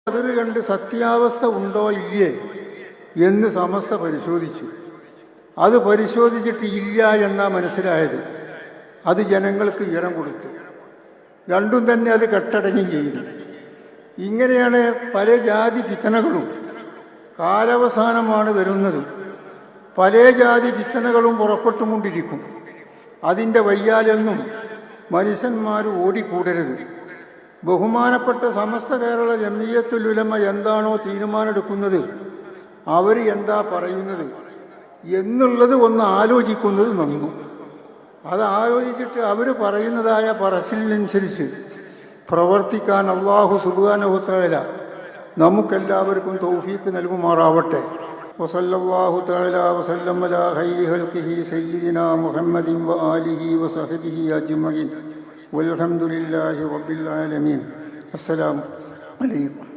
അതിൽ കണ്ട് സത്യാവസ്ഥ ഉണ്ടോ ഇല്ലേ എന്ന് സമസ്ത പരിശോധിച്ചു. അത് പരിശോധിച്ചിട്ട് ഇല്ല എന്നാ മനസ്സിലായത്. അത് ജനങ്ങൾക്ക് വിവരം കൊടുത്തു. രണ്ടും തന്നെ അത് കെട്ടടങ്ങി ചെയ്തു. ഇങ്ങനെയാണ് പല ജാതി ഫിത്തനകളും കാലാവസാനമാണ് വരുന്നത്. പല ജാതി ഫിത്തനകളും പുറപ്പെട്ടുകൊണ്ടിരിക്കും. അതിൻ്റെ വയ്യാലൊന്നും മനുഷ്യന്മാർ ഓടിക്കൂടരുത്. ബഹുമാനപ്പെട്ട സമസ്ത കേരള ജംഇയ്യത്തുൽ ഉലമ എന്താണോ തീരുമാനമെടുക്കുന്നത്, അവർ എന്താ പറയുന്നത് എന്നുള്ളത് ഒന്ന് ആലോചിക്കുന്നത് നന്നു. അത് ആലോചിച്ചിട്ട് അവർ പറയുന്നതായ പറച്ചിലിനനുസരിച്ച് പ്രവർത്തിക്കാൻ അല്ലാഹു സുബ്ഹാനഹു തആല നമുക്കെല്ലാവർക്കും തൗഫീഖ് നൽകുമാറാവട്ടെ. വസല്ലല്ലാഹു തആല വസല്ലം അലാ ഖൈരി ഖൽഖിഹി സയ്യിദിനാ മുഹമ്മദിൻ വആലിഹി വസഹ്ബിഹി അജ്മഈൻ വൽഹംദുലില്ലാഹി റബ്ബിൽ ആലമീൻ. അസ്സലാമു അലൈക്കും.